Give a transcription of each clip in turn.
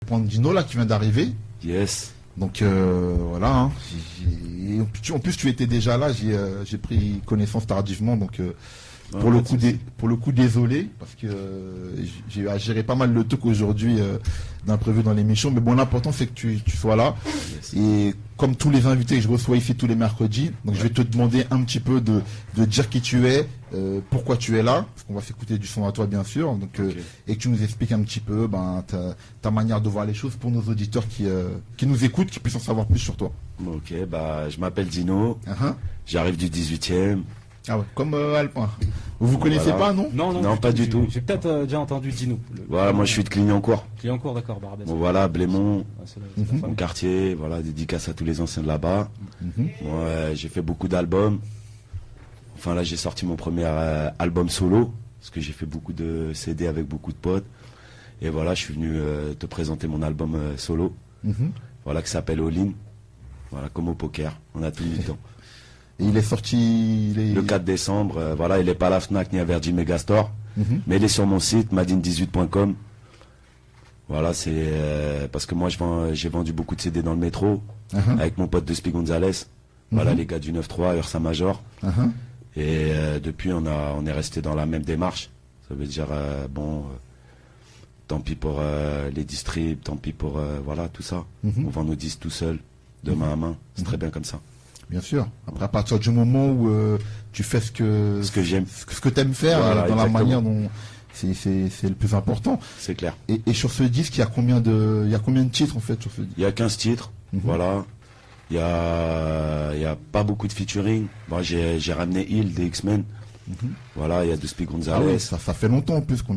Point de Dino là qui vient d'arriver. Yes. Donc voilà. Hein. En plus, tu étais déjà là. J'ai pris connaissance tardivement. Donc pour le coup, désolé parce que j'ai eu à gérer pas mal le truc aujourd'hui d'imprévu dans l'émission. Mais bon, l'important c'est que tu sois là. Yes. Et comme tous les invités que je reçois ici tous les mercredis, donc je vais te demander un petit peu de dire qui tu es, pourquoi tu es là, parce qu'on va s'écouter du son à toi bien sûr. Donc et que tu nous expliques un petit peu ta manière de voir les choses pour nos auditeurs qui nous écoutent, qui puissent en savoir plus sur toi. Ok, je m'appelle Dino. J'arrive du 18e. Ah ouais, comme Alpin. Vous connaissez pas, non? Non, pas du tout. J'ai peut-être déjà entendu Dino. Voilà, moi je suis de Clignancourt. Clignancourt, d'accord. Bon, voilà, Blémont, mon quartier, voilà, dédicace à tous les anciens de là-bas. Moi, j'ai fait beaucoup d'albums. Enfin là, j'ai sorti mon premier album solo, parce que j'ai fait beaucoup de CD avec beaucoup de potes. Et voilà, je suis venu te présenter mon album solo, voilà, qui s'appelle All In. Voilà, comme au poker, on a tout mis dedans. Et il est sorti le 4 décembre, voilà, il est pas à la Fnac ni à Virgin Megastore, mais il est sur mon site madine18.com. Voilà, c'est parce que moi j'ai vendu beaucoup de CD dans le métro avec mon pote de Spi Gonzalez. Voilà, les gars du 9-3, Ursa Major. Et depuis on est resté dans la même démarche. Ça veut dire tant pis pour les distribs, tant pis pour voilà tout ça. On vend nos disques tout seul, de main à main. C'est très bien comme ça. Bien sûr. Après, à partir du moment où tu fais ce que j'aime, ce que t'aimes faire, voilà, dans exactement. La manière dont c'est le plus important. C'est clair. Et sur ce disque, il y a combien de titres en fait sur ce disque? Il y a 15 titres. Voilà. Il y a pas beaucoup de featuring. Bon, j'ai ramené Hill des X-Men. Voilà, il y a de Spi Gonzalez. Ah ouais, ça fait longtemps en plus que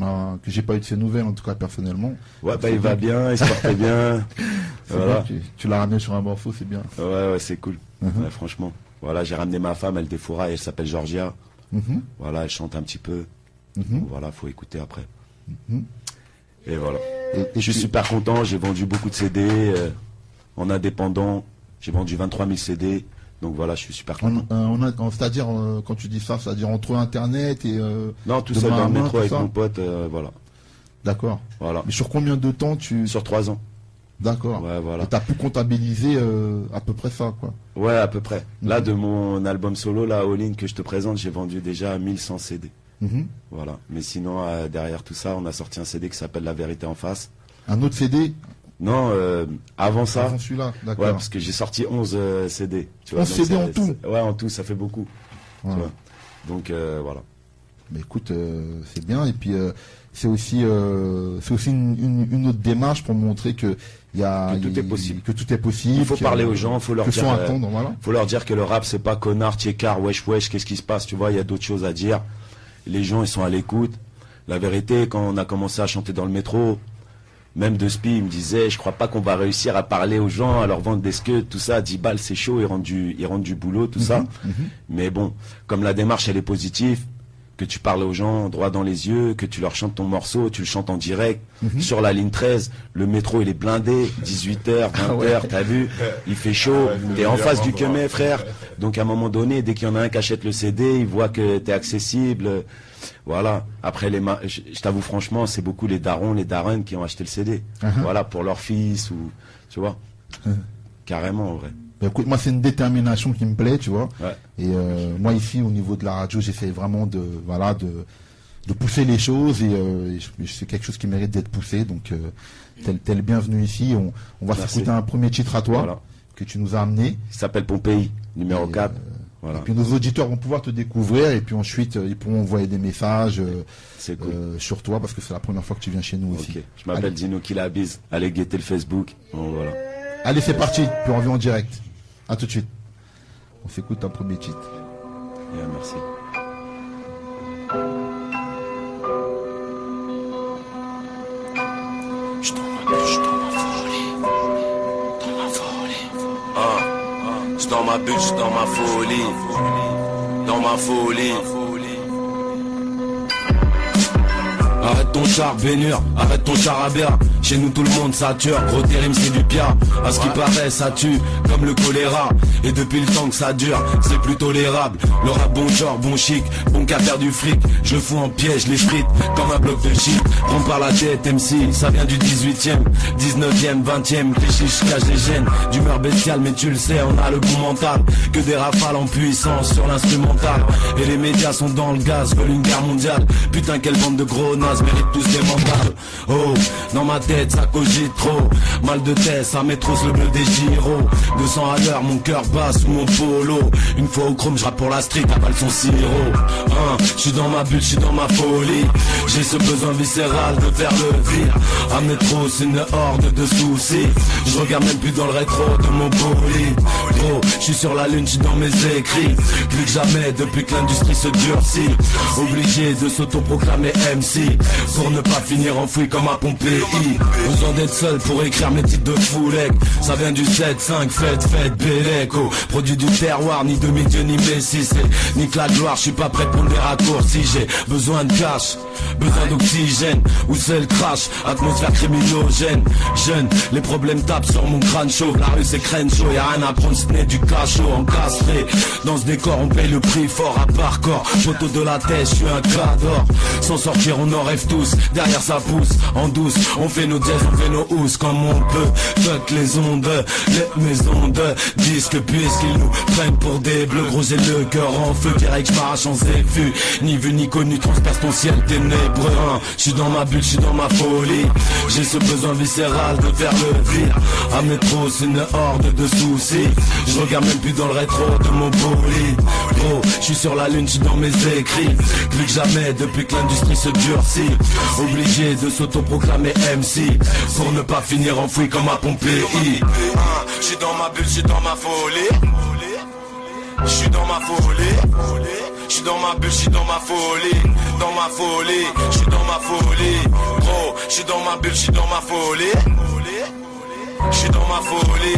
j'ai pas eu de ses nouvelles, en tout cas personnellement. Ouais, il va bien, il se portait bien. Voilà. Tu l'as ramené sur un morceau, c'est bien. Ouais, c'est cool. Ouais, franchement. Voilà, j'ai ramené ma femme, elle défoura, elle s'appelle Georgia. Voilà, elle chante un petit peu. Voilà, faut écouter après. Et voilà. Et je suis super content, j'ai vendu beaucoup de CD en indépendant. J'ai vendu 23 000 CD. Donc voilà, je suis super content. C'est-à-dire, quand tu dis ça, c'est-à-dire entre Internet et... non, tout seul dans le métro avec mon pote, voilà. D'accord. Voilà. Mais sur combien de temps Sur 3 ans. D'accord. Ouais, voilà. Et t'as pu comptabiliser à peu près ça, quoi. Ouais, à peu près. Là, de mon album solo, là, All In, que je te présente, j'ai vendu déjà 1100 CD. Voilà. Mais sinon, derrière tout ça, on a sorti un CD qui s'appelle La Vérité en Face. Un autre CD? Non, avant ça. Avant celui-là, d'accord. Ouais, parce que j'ai sorti 11 CD. Tu vois, 11 CD en tout? Ouais, en tout, ça fait beaucoup. Ouais. Tu vois. Donc, voilà. Mais écoute, c'est bien. Et puis, c'est aussi une autre démarche pour montrer que tout est possible. Que tout est possible. Il faut parler aux gens, faut leur dire. Voilà. Faut leur dire que le rap, c'est pas connard, tchékar, wesh, qu'est-ce qui se passe, tu vois, il y a d'autres choses à dire. Les gens, ils sont à l'écoute. La vérité, quand on a commencé à chanter dans le métro, même de Spi, il me disait, je crois pas qu'on va réussir à parler aux gens, à leur vendre des scuds, tout ça, 10 balles, c'est chaud, ils rendent du boulot, tout ça. Mais bon, comme la démarche, elle est positive, que tu parles aux gens droit dans les yeux, que tu leur chantes ton morceau, tu le chantes en direct, sur la ligne 13, le métro il est blindé, 18h, 20h, t'as vu, il fait chaud, t'es en face du Kemé, frère, donc à un moment donné, dès qu'il y en a un qui achète le CD, il voit que t'es accessible, voilà. Après, je t'avoue franchement, c'est beaucoup les darons, les daronnes qui ont acheté le CD, voilà, pour leur fils, ou, tu vois, carrément, en vrai. Écoute, moi c'est une détermination qui me plaît, tu vois. Ouais. Et moi ici au niveau de la radio, j'essaie vraiment de pousser les choses et c'est quelque chose qui mérite d'être poussé. Donc t'es le bienvenu ici. On va s'écouter un premier titre à toi que tu nous as amené. Il s'appelle Pompéi, numéro 4. Voilà. Et puis nos auditeurs vont pouvoir te découvrir et puis ensuite ils pourront envoyer des messages cool. sur toi parce que c'est la première fois que tu viens chez nous aussi. Je m'appelle Dino Kilabise. Allez guetter le Facebook. Bon, voilà. Allez, c'est parti. Puis on revient en direct. À tout de suite. On s'écoute un premier titre. Yeah, merci. Je dans ma bûche, dans ma folie. Dans ma folie. Arrête ton char, Bénur, arrête ton charabia. Chez nous tout le monde sature, gros térim c'est du pia. À ce qui paraît ça tue, comme le choléra. Et depuis le temps que ça dure, c'est plus tolérable. Le rap bon genre, bon chic, bon qu'à faire du fric. Je le fous en piège, les frites, comme un bloc de shit. Prends par la tête MC, ça vient du 18ème 19ème, 20ème, les chiches cachent les gènes. D'humeur bestiale mais tu le sais, on a le bon mental. Que des rafales en puissance sur l'instrumental. Et les médias sont dans le gaz, veulent une guerre mondiale. Putain quelle bande de gros nazes, méritent tous des mandales. Oh, dans ma tête ça cogite trop. Mal de tête, ça métrousse le bleu des gyros. 200 à l'heure, mon cœur bat sous mon polo. Une fois au chrome, je rappe pour la street, à balle son sirop. Je suis dans ma bulle, je suis dans ma folie. J'ai ce besoin viscéral de faire le vire. Un métro, c'est une horde de soucis. Je regarde même plus dans le rétro de mon bolide. Gros, je suis sur la lune, je suis dans mes écrits. Plus que jamais, depuis que l'industrie se durcit. Obligé de s'autoproclamer MC pour ne pas finir enfoui comme à Pompéi. Besoin d'être seul pour écrire mes titres de foulec. Ça vient du 7-5, fête, Béléco. Produit du terroir, ni demi-dieu ni messie. C'est ni que la gloire, je suis pas prêt pour des raccourcis. J'ai besoin de cash, besoin d'oxygène. Où c'est le crash, atmosphère criminogène. Jeune, les problèmes tapent sur mon crâne chauve. La rue c'est crâne chaud, y'a rien à prendre, ce n'est du cachot encastré. Dans ce décor on paye le prix fort à part corps. Photo de la tête, je suis un cador. Sans sortir on en rêve tous, derrière ça pousse. En douce, on fait nos jazz, on fait nos housses comme on peut. Fuck les ondes, les maisons de disques. Puisqu'ils nous prennent pour des bleus. Gros j'ai le cœur en feu, direct je m'arrache en zéfu. Ni vu ni connu, transperce ton ciel ténébreux. Je suis dans ma bulle, je suis dans ma folie. J'ai ce besoin viscéral de faire le vire. Un métro, c'est une horde de soucis. Je regarde même plus dans le rétro de mon bolide. Gros, je suis sur la lune, je suis dans mes écrits. Plus que jamais, depuis que l'industrie se durcit. Obligé de s'autoproclamer MC pour ne pas finir enfoui comme à Pompéi. Je suis dans ma bulle, je suis dans ma folie. Je suis dans ma folie. Je suis dans ma bulle, je suis dans ma folie. Dans ma folie, je suis dans ma folie. Gros, je suis dans ma bulle, je suis dans ma folie. Je suis dans ma folie,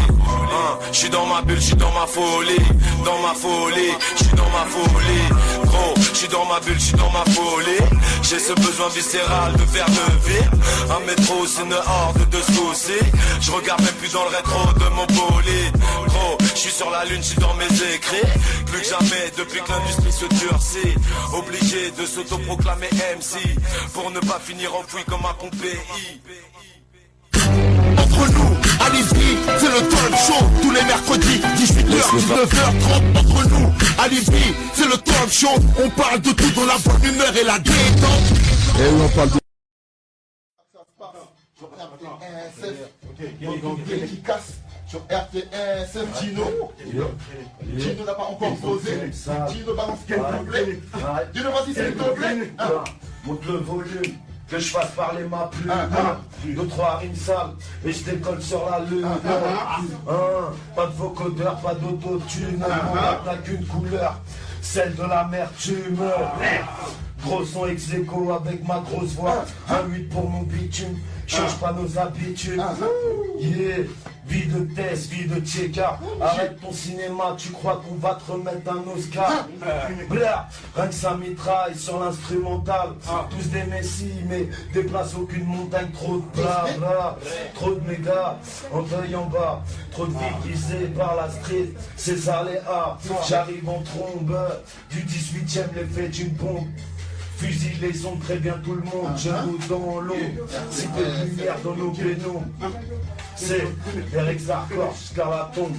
je suis dans ma bulle, je suis dans ma folie. Dans ma folie, je suis dans ma folie. Gros, je suis dans ma bulle, je suis dans ma folie. J'ai ce besoin viscéral de faire lever. Un métro, c'est une horde de soucis. Je regarde même plus dans le rétro de mon bolide. Gros, je suis sur la lune, je suis dans mes écrits. Plus que jamais, depuis que l'industrie se durcit. Obligé de s'autoproclamer MC pour ne pas finir enfoui comme à Pompéi. Entre nous, Alibi, c'est le talk show. Tous les mercredis, 18h, 19h30. Entre nous, Alibi, c'est le talk show. On parle de tout dans la bonne humeur et la détente. Et oui, on parle de... Qui casse sur RT1, Gino. Gino n'a pas encore posé. Gino balance quel couplet. Gino, vas-y, c'est le couplet. Monte le volume, que je fasse parler ma plume. 2, 3 rimes sales, et je décolle sur la lune. Pas de vocodeur, pas d'autotune. Mon rap n'a qu'une couleur, celle de l'amertume. Gros son ex aequo avec ma grosse voix. Un 8 pour mon bitume, change pas nos habitudes. Yeah, vie de test, vie de checker. Arrête ton cinéma, tu crois qu'on va te remettre un Oscar. Blah, rien que ça mitraille sur l'instrumental. Tous des messies, mais déplace aucune montagne. Trop de blabla, trop de méga, en deuil en bas. Trop de filles guisées par la street, c'est ça les A. J'arrive en trombe, du 18ème l'effet d'une bombe. Fusil les ondes, prévient tout le monde, genoux dans l'eau, c'est de lumière dans nos pénaux. C'est Eric Zarkor jusqu'à la tombe.